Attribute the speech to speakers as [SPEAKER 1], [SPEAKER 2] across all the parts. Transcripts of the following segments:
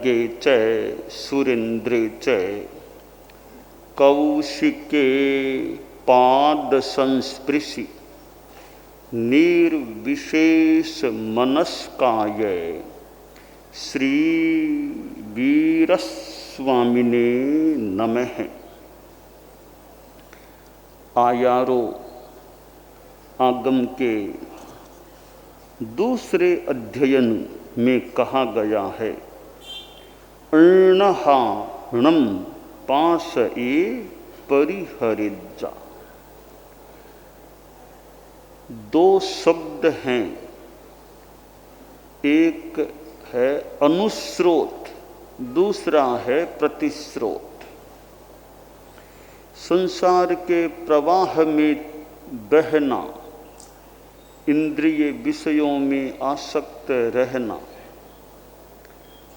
[SPEAKER 1] खड्गे च सुरेन्द्रे च कौशिके पाद संस्पृशि निर्विशेष मनस्काय श्री वीरस्वामिने नमः। आयारो आगम के दूसरे अध्ययन में कहा गया है, अर्णहाणम पास ए परिहरिजा। दो शब्द हैं, एक है अनुस्रोत, दूसरा है प्रतिस्रोत। संसार के प्रवाह में बहना, इंद्रिय विषयों में आसक्त रहना,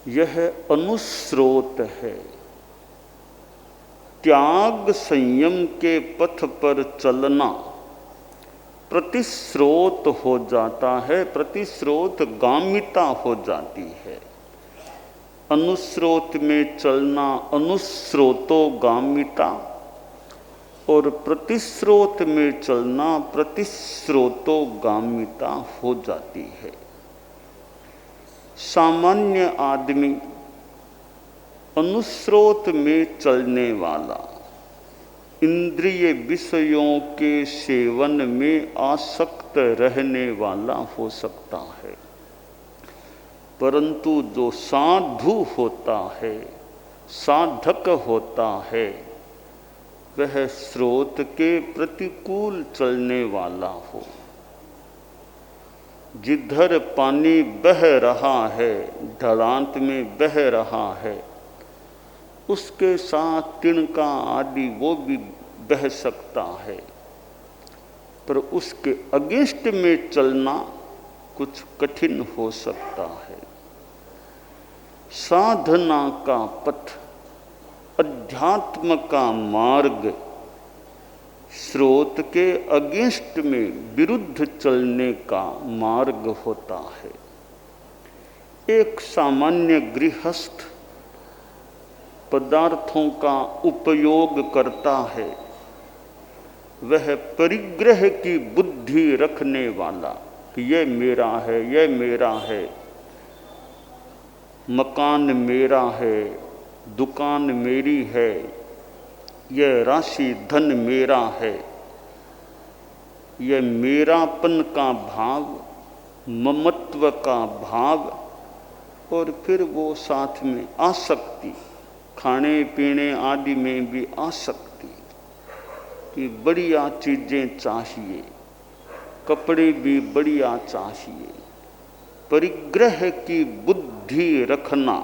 [SPEAKER 1] यह अनुस्रोत है। त्याग संयम के पथ पर चलना प्रतिस्रोत हो जाता है, प्रतिस्रोत गामिता हो जाती है। अनुस्रोत में चलना अनुस्रोतो गामिता और प्रतिस्रोत में चलना प्रतिस्रोतो गामिता हो जाती है। सामान्य आदमी अनुस्रोत में चलने वाला इंद्रिय विषयों के सेवन में आसक्त रहने वाला हो सकता है, परंतु जो साधु होता है, साधक होता है, वह स्रोत के प्रतिकूल चलने वाला हो। जिधर पानी बह रहा है, ढलान में बह रहा है, उसके साथ तिनका आदि वो भी बह सकता है, पर उसके अगेंस्ट में चलना कुछ कठिन हो सकता है। साधना का पथ, अध्यात्म का मार्ग स्रोत के अगेंस्ट में विरुद्ध चलने का मार्ग होता है। एक सामान्य गृहस्थ पदार्थों का उपयोग करता है, वह परिग्रह की बुद्धि रखने वाला कि यह मेरा है, यह मेरा है, मकान मेरा है, दुकान मेरी है, यह राशि धन मेरा है, यह मेरापन का भाव, ममत्व का भाव, और फिर वो साथ में आसक्ति, खाने पीने आदि में भी आसक्ति कि बढ़िया चीज़ें चाहिए, कपड़े भी बढ़िया चाहिए। परिग्रह की बुद्धि रखना,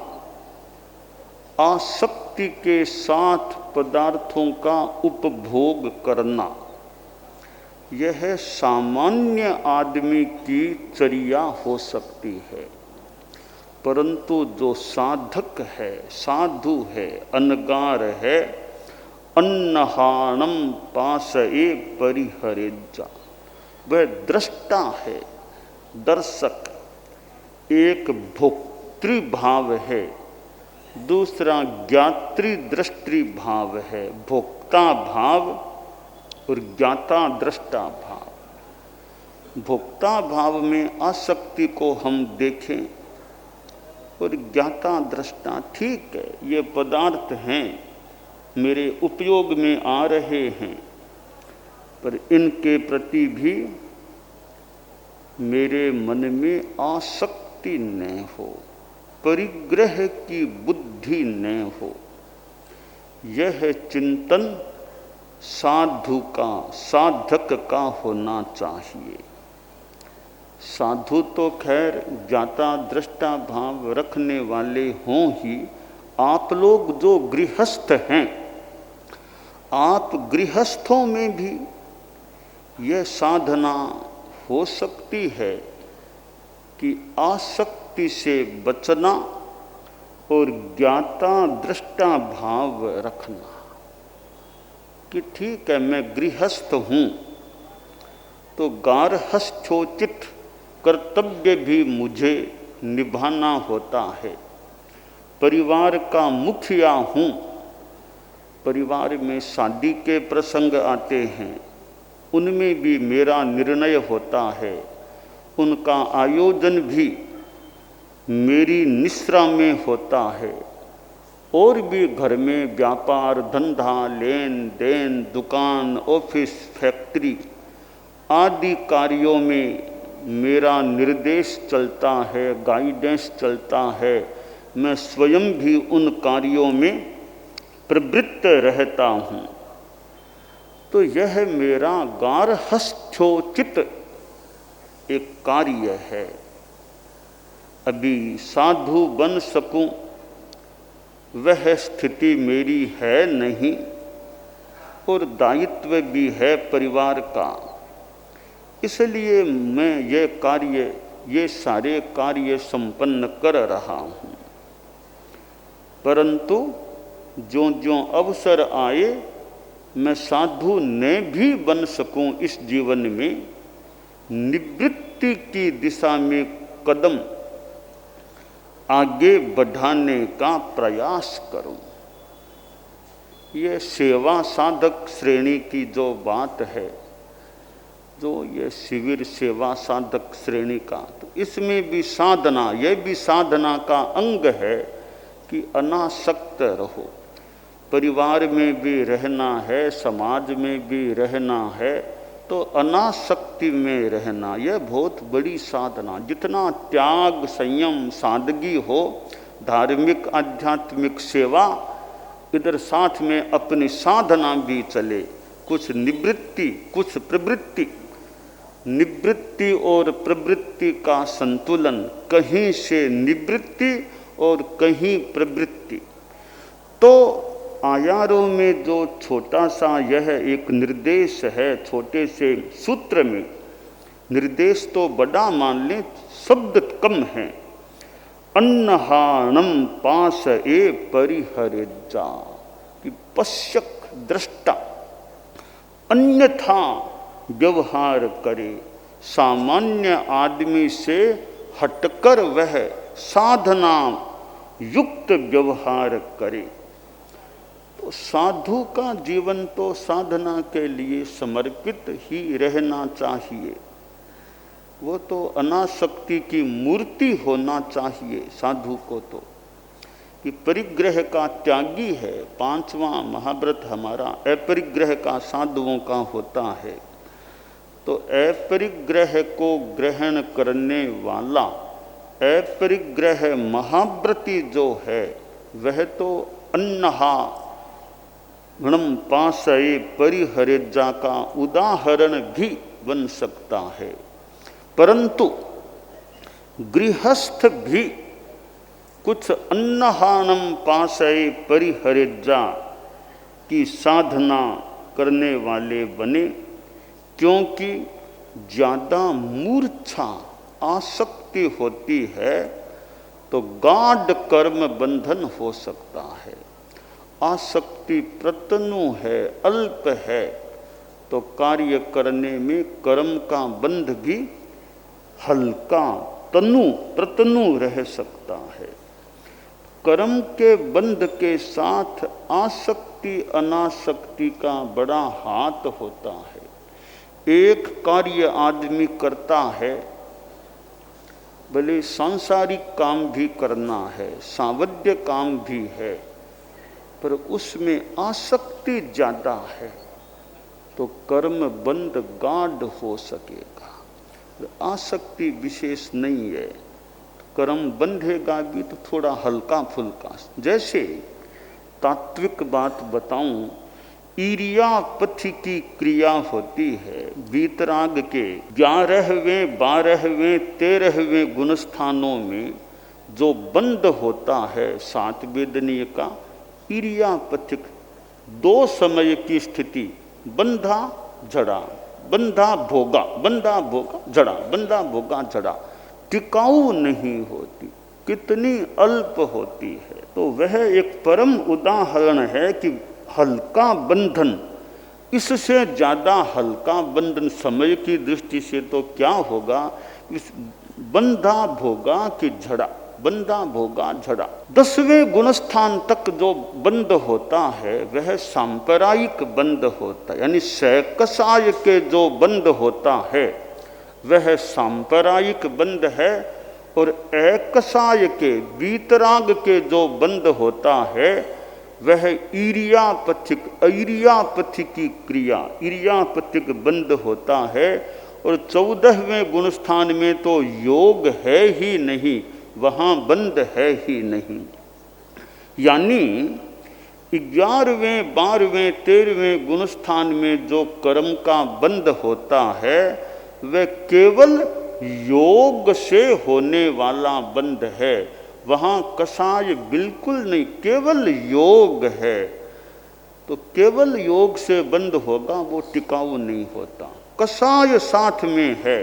[SPEAKER 1] आसक्ति के साथ पदार्थों का उपभोग करना, यह सामान्य आदमी की चर्या हो सकती है। परंतु जो साधक है, साधु है, अनगार है, अन्नहाणम पास ए परिहरिजा, वह दृष्टा है, दर्शक। एक भोक्तृ भाव है, दूसरा ज्ञात्री दृष्टि भाव है। भोक्ता भाव और ज्ञाता दृष्टा भाव। भोक्ता भाव में आसक्ति को हम देखें और ज्ञाता दृष्टा, ठीक है, ये पदार्थ हैं, मेरे उपयोग में आ रहे हैं, पर इनके प्रति भी मेरे मन में आसक्ति न हो, परिग्रह की बुद्धि न हो। यह चिंतन साधु का, साधक का होना चाहिए। साधु तो खैर ज्ञाता दृष्टा भाव रखने वाले हों ही। आप लोग जो गृहस्थ हैं, आप गृहस्थों में भी यह साधना हो सकती है कि आसक्ति से बचना और ज्ञाता दृष्टा भाव रखना कि ठीक है, मैं गृहस्थ हूँ तो गार्हस्थ्योचित कर्तव्य भी मुझे निभाना होता है। परिवार का मुखिया हूँ। परिवार में शादी के प्रसंग आते हैं, उनमें भी मेरा निर्णय होता है, उनका आयोजन भी मेरी निश्रा में होता है। और भी घर में व्यापार धंधा, लेन देन, दुकान, ऑफिस, फैक्ट्री आदि कार्यों में मेरा निर्देश चलता है, गाइडेंस चलता है। मैं स्वयं भी उन कार्यों में प्रवृत्त रहता हूँ। तो यह मेरा गार्हस्थ्योचित एक कार्य है। अभी साधु बन सकूं वह स्थिति मेरी है नहीं, और दायित्व भी है परिवार का। इसलिए मैं ये सारे कार्य संपन्न कर रहा हूँ। परंतु जो जो अवसर आए मैं साधु न भी बन सकूं इस जीवन में, निवृत्ति की दिशा में कदम आगे बढ़ाने का प्रयास करूं। ये सेवा साधक श्रेणी की जो बात है, जो ये शिविर सेवा साधक श्रेणी का, तो इसमें भी साधना, ये भी साधना का अंग है कि अनासक्त रहो। परिवार में भी रहना है, समाज में भी रहना है, तो अनासक्ति में रहना यह बहुत बड़ी साधना। जितना त्याग, संयम, सादगी हो, धार्मिक आध्यात्मिक सेवा, इधर साथ में अपनी साधना भी चले। कुछ निवृत्ति, कुछ प्रवृत्ति। निवृत्ति और प्रवृत्ति का संतुलन, कहीं से निवृत्ति और कहीं प्रवृत्ति। तो आयारों में जो छोटा सा यह एक निर्देश है, छोटे से सूत्र में निर्देश तो बड़ा मान लें, शब्द कम है। अन्नहाणम पास ए परिहरेजा, कि पश्यक दृष्टा अन्यथा व्यवहार करे। सामान्य आदमी से हटकर वह साधना युक्त व्यवहार करे। तो साधु का जीवन तो साधना के लिए समर्पित ही रहना चाहिए। वो तो अनासक्ति की मूर्ति होना चाहिए साधु को, तो कि परिग्रह का त्यागी है। 5वां महाव्रत हमारा अपरिग्रह का साधुओं का होता है। तो अपरिग्रह को ग्रहण करने वाला अपरिग्रह महाव्रती जो है, वह तो अन्नहा गणम पासये परिहरेजा का उदाहरण भी बन सकता है। परंतु गृहस्थ भी कुछ अन्नहानम पासये परिहरेजा की साधना करने वाले बने, क्योंकि ज़्यादा मूर्छा आसक्ति होती है तो गाढ़ कर्म बंधन हो सकता है। आसक्ति प्रतनु है, अल्प है, तो कार्य करने में कर्म का बंध भी हल्का, प्रतनु रह सकता है। कर्म के बंध के साथ आसक्ति अनासक्ति का बड़ा हाथ होता है। एक कार्य आदमी करता है, भले सांसारिक काम भी करना है, सांवद्य काम भी है, पर उसमें आसक्ति ज़्यादा है तो कर्म बंध गाढ़ हो सकेगा। आसक्ति विशेष नहीं है, कर्म बंधेगा भी तो थोड़ा हल्का फुल्का। जैसे तात्विक बात बताऊं, ईर्यापथि की क्रिया होती है। वीतराग के 11वें, 12वें, 13वें गुणस्थानों में जो बंध होता है 7 वेदनीय का, ईर्यापथिक 2 समय की स्थिति, बंधा झड़ा, बंधा भोगा, बंधा भोगा झड़ा, बंधा भोगा झड़ा, टिकाऊ नहीं होती, कितनी अल्प होती है। तो वह एक परम उदाहरण है कि हल्का बंधन, इससे ज़्यादा हल्का बंधन समय की दृष्टि से तो क्या होगा, इस बंधा भोगा कि झड़ा, बंदा भोगा झड़ा। 10वें गुणस्थान तक जो बंद होता है वह सांप्रदायिक बंद होता है, यानी सहकसाय के जो बंद होता है वह सांप्रदायिक बंद है, और एकसाय के वीतराग के जो बंद होता है वह ईरियापथिक अईरियापथिकी क्रिया ईरियापथिक बंद होता है। और 14वें गुणस्थान में तो योग है ही नहीं, वहाँ बंद है ही नहीं। यानी 11वें 12वें 13वें गुणस्थान में जो कर्म का बंद होता है वह केवल योग से होने वाला बंद है, वहाँ कसाय बिल्कुल नहीं, केवल योग है। तो केवल योग से बंद होगा, वो टिकाऊ नहीं होता। कसाय साथ में है,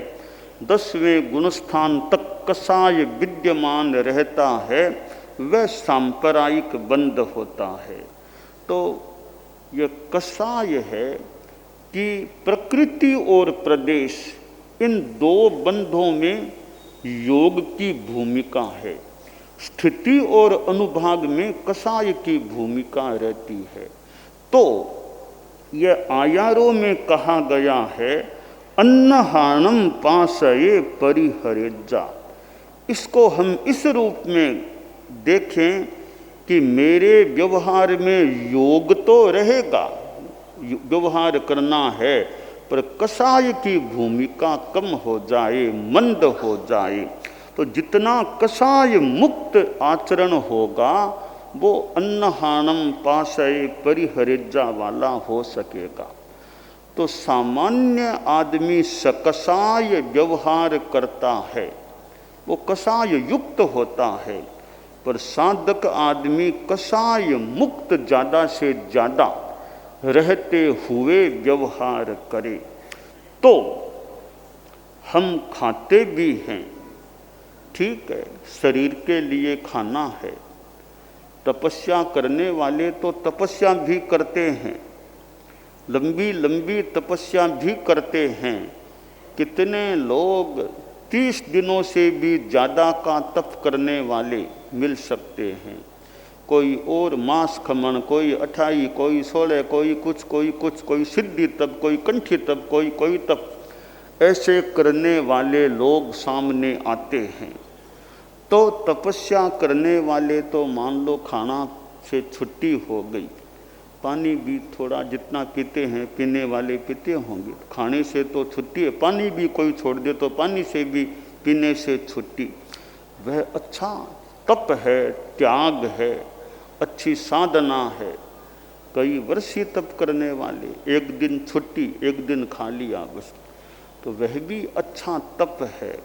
[SPEAKER 1] 10वें गुणस्थान तक कसाय विद्यमान रहता है, वह सांप्रदायिक बंद होता है। तो यह कसाय है कि प्रकृति और प्रदेश, इन दो बंधों में योग की भूमिका है। स्थिति और अनुभाग में कसाय की भूमिका रहती है। तो यह आयारों में कहा गया है अन्नहाणम पासये परिहरेजा। इसको हम इस रूप में देखें कि मेरे व्यवहार में योग तो रहेगा, व्यवहार करना है, पर कसाय की भूमिका कम हो जाए, मंद हो जाए। तो जितना कसाय मुक्त आचरण होगा वो अन्नहाणम पासये परिहरेजा वाला हो सकेगा। तो सामान्य आदमी सकसाय व्यवहार करता है, वो कसाय युक्त होता है, पर साधक आदमी कसाय मुक्त ज़्यादा से ज़्यादा रहते हुए व्यवहार करे। तो हम खाते भी हैं, ठीक है, शरीर के लिए खाना है। तपस्या करने वाले तो तपस्या भी करते हैं, लंबी लंबी तपस्या भी करते हैं। कितने लोग 30 दिनों से भी ज़्यादा का तप करने वाले मिल सकते हैं। कोई और मास खमन, कोई 28, कोई 16, कोई कुछ, कोई सिद्धि तप, कोई कंठी तप, कोई तप, ऐसे करने वाले लोग सामने आते हैं। तो तपस्या करने वाले तो मान लो खाना से छुट्टी हो गई, पानी भी थोड़ा जितना पीते हैं पीने वाले पीते होंगे, खाने से तो छुट्टी है, पानी भी कोई छोड़ दे तो पानी से भी पीने से छुट्टी। वह अच्छा तप है, त्याग है, अच्छी साधना है। कई वर्षीय तप करने वाले एक दिन छुट्टी, एक दिन खा लिया बस, तो वह भी अच्छा तप है।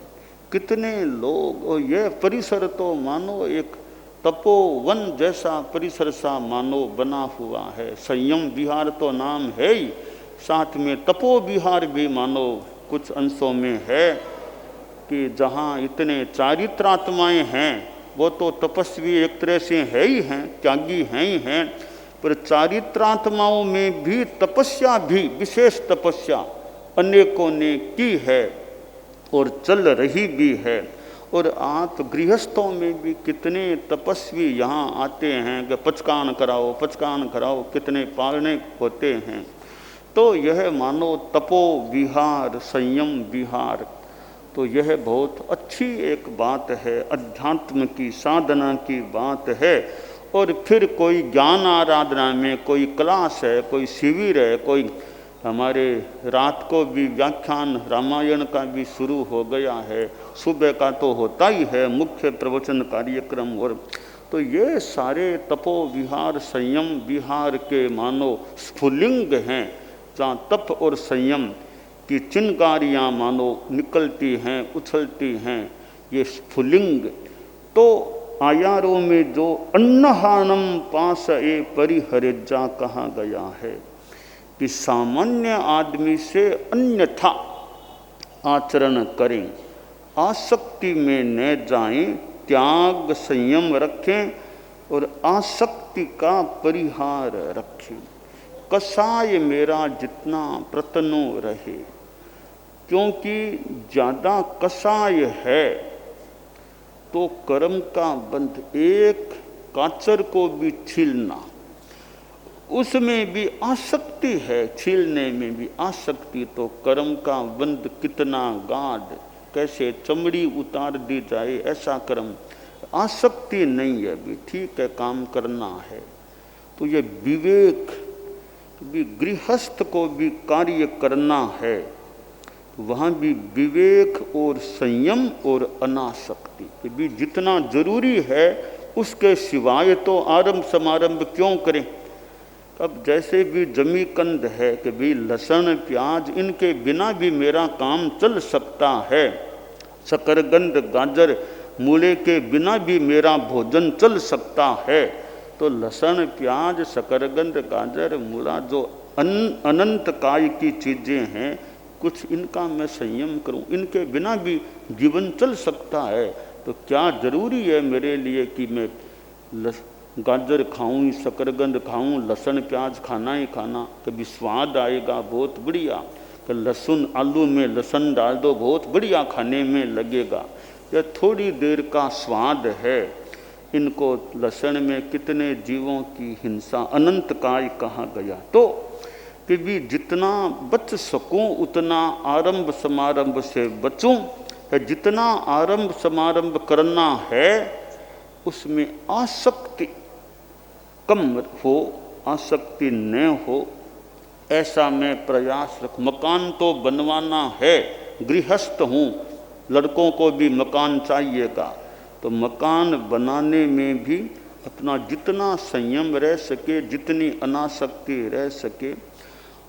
[SPEAKER 1] कितने लोग, और यह परिसर तो मानो एक तपोवन जैसा परिसर सा मानो बना हुआ है। संयम विहार तो नाम है ही, साथ में तपो विहार भी मानो कुछ अंशों में है कि जहाँ इतने चारित्रात्माएं हैं वो तो तपस्वी एक तरह से है ही हैं, त्यागी हैं ही हैं, पर चारित्रात्माओं में भी तपस्या भी, विशेष तपस्या अनेकों ने की है और चल रही भी है। और आप गृहस्थों में भी कितने तपस्वी यहाँ आते हैं कि पचकान कराओ, पचकान कराओ, कितने पालने होते हैं। तो यह मानो तपो विहार, संयम विहार, तो यह बहुत अच्छी एक बात है, अध्यात्म की साधना की बात है। और फिर कोई ज्ञान आराधना में कोई क्लास है, कोई शिविर है, कोई हमारे रात को भी व्याख्यान रामायण का भी शुरू हो गया है, सुबह का तो होता ही है मुख्य प्रवचन कार्यक्रम। और तो ये सारे तपो विहार, संयम विहार के मानो स्फुलिंग हैं, जहाँ तप और संयम की चिंगारियाँ मानो निकलती हैं, उछलती हैं, ये स्फुलिंग। तो आयारों में जो अन्नहानम पासये परिहरेजा कहा गया है कि सामान्य आदमी से अन्यथा आचरण करें, आसक्ति में न जाएं, त्याग संयम रखें और आसक्ति का परिहार रखें। कसाय मेरा जितना प्रतनो रहे, क्योंकि ज़्यादा कसाय है तो कर्म का बंध, एक काचर को भी छीलना, उसमें भी आसक्ति है, छीलने में भी आसक्ति, तो कर्म का बंध कितना गाढ़, कैसे चमड़ी उतार दी जाए ऐसा कर्म, आसक्ति नहीं है भी, ठीक है काम करना है। तो ये विवेक भी, गृहस्थ को भी कार्य करना है, तो वहाँ भी विवेक और संयम और अनासक्ति भी जितना जरूरी है, उसके सिवाय तो आरंभ समारंभ क्यों करें। अब जैसे भी जमी कंद है कि भी लहसुन प्याज इनके बिना भी मेरा काम चल सकता है, शकरगंद गाजर मूले के बिना भी मेरा भोजन चल सकता है, तो लहसुन प्याज शकरगंद गाजर मूला जो अनंत काय की चीज़ें हैं, कुछ इनका मैं संयम करूं, इनके बिना भी जीवन चल सकता है, तो क्या जरूरी है मेरे लिए कि मैं गाजर खाऊं, शकरगंद खाऊं, लहसुन प्याज खाना ही खाना, कभी स्वाद आएगा बहुत बढ़िया, कि लहसुन आलू में लहसुन डाल दो बहुत बढ़िया खाने में लगेगा, यह थोड़ी देर का स्वाद है। इनको लहसुन में कितने जीवों की हिंसा, अनंत काय कहा गया। तो कि भी जितना बच सकूं उतना आरंभ समारंभ से बचूं, जितना आरंभ समारंभ करना है उसमें आसक्ति कम हो, आसक्ति न हो, ऐसा मैं प्रयास रख। मकान तो बनवाना है, गृहस्थ हूँ, लड़कों को भी मकान चाहिएगा, तो मकान बनाने में भी अपना जितना संयम रह सके, जितनी अनासक्ति रह सके।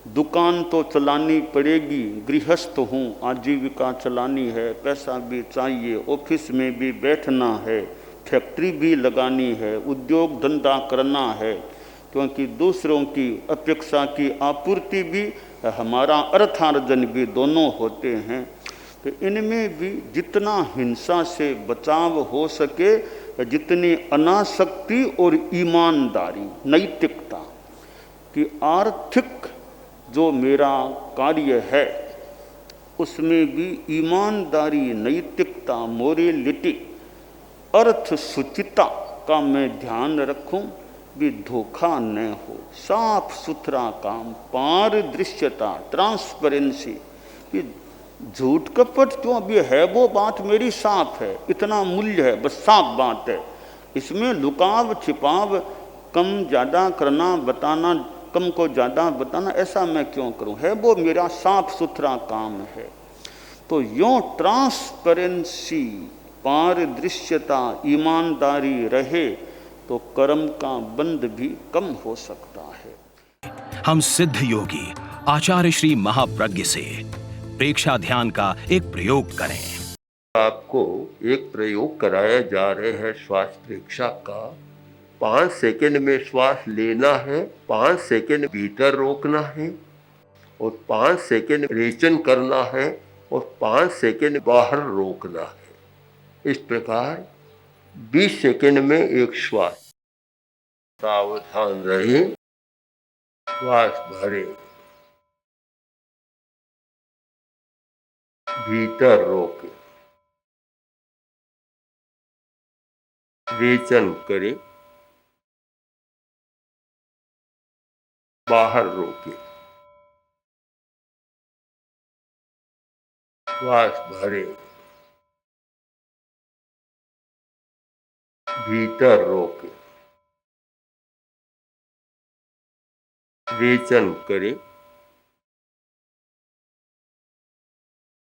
[SPEAKER 1] दुकान तो चलानी पड़ेगी, गृहस्थ हूँ, आजीविका चलानी है, पैसा भी चाहिए, ऑफिस में भी बैठना है, फैक्ट्री भी लगानी है, उद्योग धंधा करना है, क्योंकि दूसरों की अपेक्षा की आपूर्ति भी, हमारा अर्थार्जन भी दोनों होते हैं। तो इनमें भी जितना हिंसा से बचाव हो सके, जितनी अनासक्ति और ईमानदारी, नैतिकता कि आर्थिक जो मेरा कार्य है उसमें भी ईमानदारी, नैतिकता, मोरलिटी, अर्थ शुचिता का मैं ध्यान रखूं, भी धोखा न हो, साफ सुथरा काम, पारदृश्यता, ट्रांसपेरेंसी, ये झूठ कपट क्यों, अभी है वो बात मेरी साफ है, इतना मूल्य है, बस साफ बात है, इसमें लुकाव छिपाव, कम ज़्यादा करना, बताना, कम को ज़्यादा बताना, ऐसा मैं क्यों करूं, है वो मेरा साफ सुथरा काम है। तो यूँ ट्रांसपेरेंसी, पारदृश्यता, ईमानदारी रहे तो कर्म का बंध भी कम हो सकता है।
[SPEAKER 2] हम सिद्ध योगी आचार्य श्री महाप्रज्ञ से प्रेक्षा ध्यान का एक प्रयोग करें।
[SPEAKER 3] आपको एक प्रयोग कराया जा रहे हैं श्वास प्रेक्षा का। 5 सेकंड में श्वास लेना है, 5 सेकंड भीतर रोकना है और 5 सेकंड रेचन करना है और 5 सेकंड बाहर रोकना है। इस प्रकार 20 सेकंड में एक श्वास। सावधान रहे, श्वास भरे, भीतर रोके, रेचन करे, बाहर रोके, श्वास भरे, भीतर रोके, रेचन करे,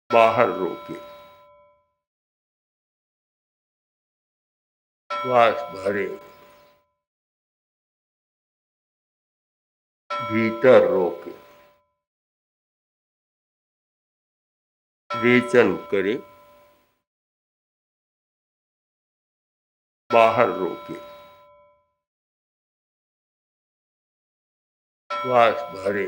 [SPEAKER 3] बाहर रोके, श्वास भरे, भीतर रोके, रेचन करे, बाहर रोके, श्वास भरे,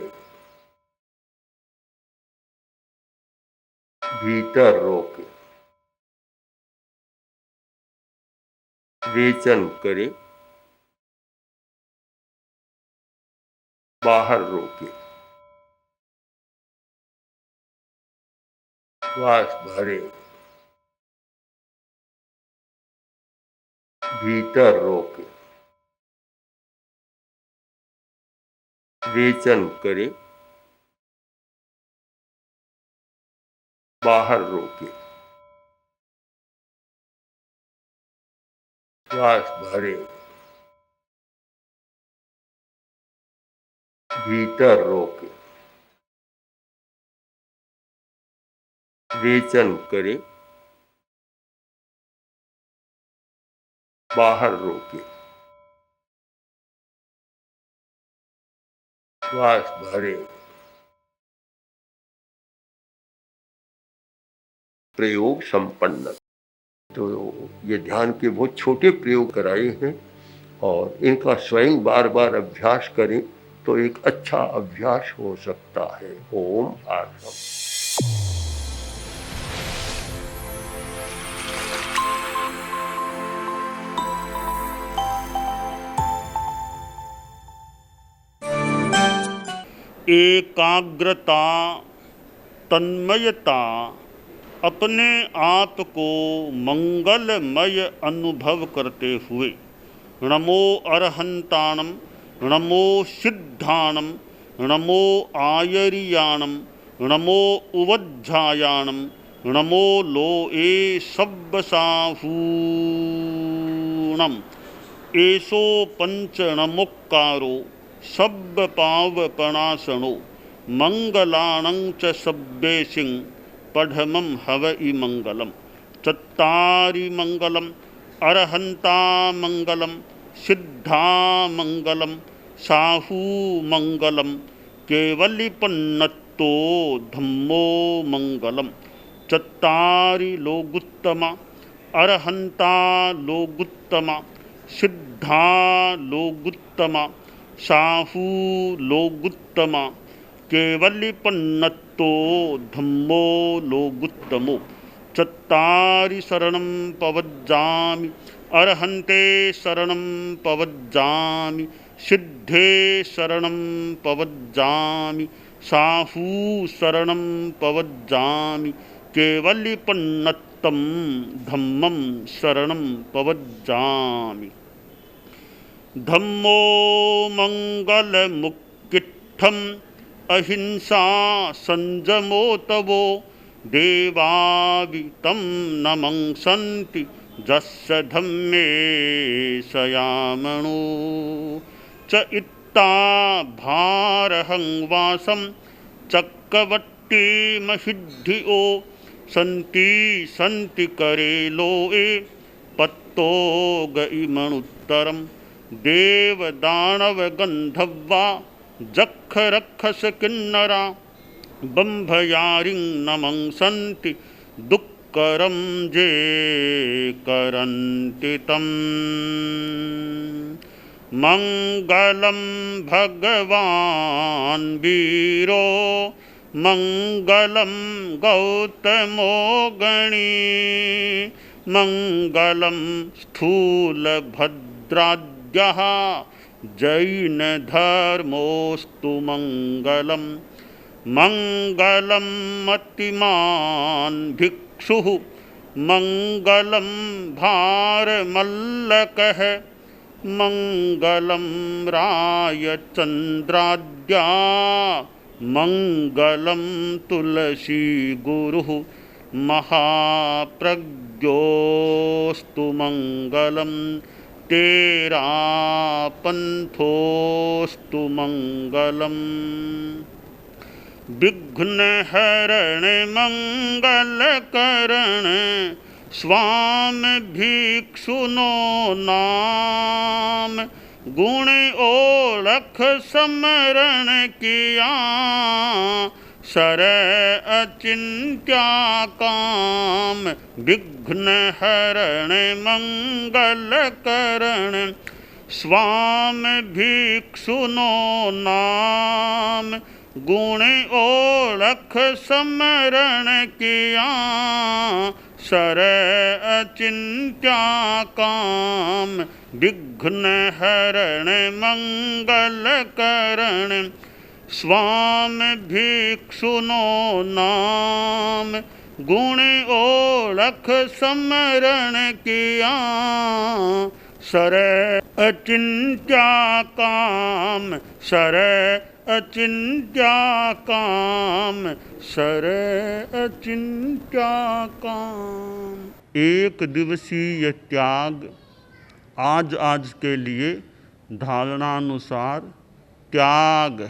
[SPEAKER 3] भीतर रोके, रेचन करे, बाहर रोके, श्वास भरे, भीतर रोके, रेचन करे, बाहर रोके, श्वास भरे, भीतर रोके, रेचन करे, बाहर रोके, श्वास भरे। प्रयोग संपन्न। तो ये ध्यान के बहुत छोटे प्रयोग कराए हैं और इनका स्वयं बार बार अभ्यास करें तो एक अच्छा अभ्यास हो सकता है। ओम आसम।
[SPEAKER 1] एकाग्रता, तन्मयता, अपने आप को मंगलमय अनुभव करते हुए नमो अरहंताणम, नमो सिद्धाणम, नमो आयरियाणम, नमो उवज्झायाणम, नमो लोए सब्बसाहूणम, एसो पंचणमुक्कारो सब्ब पावपणासनो, मंगलाणं च सब्बेसिं पढ़मं हवइ मंगलम। चत्तारि मंगलम, अरहंता मंगलम, सिद्धा मंगलम, साहू मंगलम, केवलिपन्नत्तो धम्मो मंगलम। चत्तारि लोगुत्तमा, अरहंता लोगुत्तमा, सिद्धा लोगुत्तमा, साहू लोगुत्तमा, केवलिपन्नत्तो धम्मो लोगुत्तमो। चत्तारि शरणं पवज्जामि, अरहन्ते शरणं पवज्जामि, सिद्धे शरणं पवज्जामि, साहू शरणं पवज्जामि, केवलिपन्नत्तं धम्मं शरणं पवज्जामि। धम्मो मंगलमुक्किट्ठम्, अहिंसा संजमो तवो, देवावितं नमंसन्ति जस्य धम्मे सयामणो। च इत्ता भारहं वासं चक्रवट्टिमहिद्धियो, सन्ति सन्ति करे लोए पत्तो गइमणुत्तरम्। देवदानवगन्धर्वा जक्षरक्षस किन्नरा, बम्भयारिं नमंसन्ति दुःकरं जे करन्ति तम्। मंगलं भगवान् वीरो, मंगलं गौतमो गणी, मंगलं स्थूलभद्राद्यः जैनधर्मोऽस्तु मंगलम्। मंगलं मतिमान् भिक्षुः, मंगलं भारमल्लकः, मंगलं रायचन्द्राद्या, मंगलं तुलसी गुरुः, महाप्रज्ञोऽस्तु मंगलम्। तेरा पंथोऽस्तु मंगलम्। विघ्नहरण मंगलकरण, स्वामी भिक्षुनो नाम, गुण ओळख समरण किया, सर अचिंत्या काम। विघ्नहरण मंगलकरण, स्वामी भिक्षुनो नाम, गुण ओळख समरण किया, सर अचिंत्या काम। विघ्नहरण मंगलकरण, स्वामी भिक्षुनो नाम, गुण ओळख समरण किया, सर अचिंत्या काम, सर अचिंत्या काम, सर अचिंत्या काम। एक दिवसीय त्याग आज के लिए धारणानुसार त्याग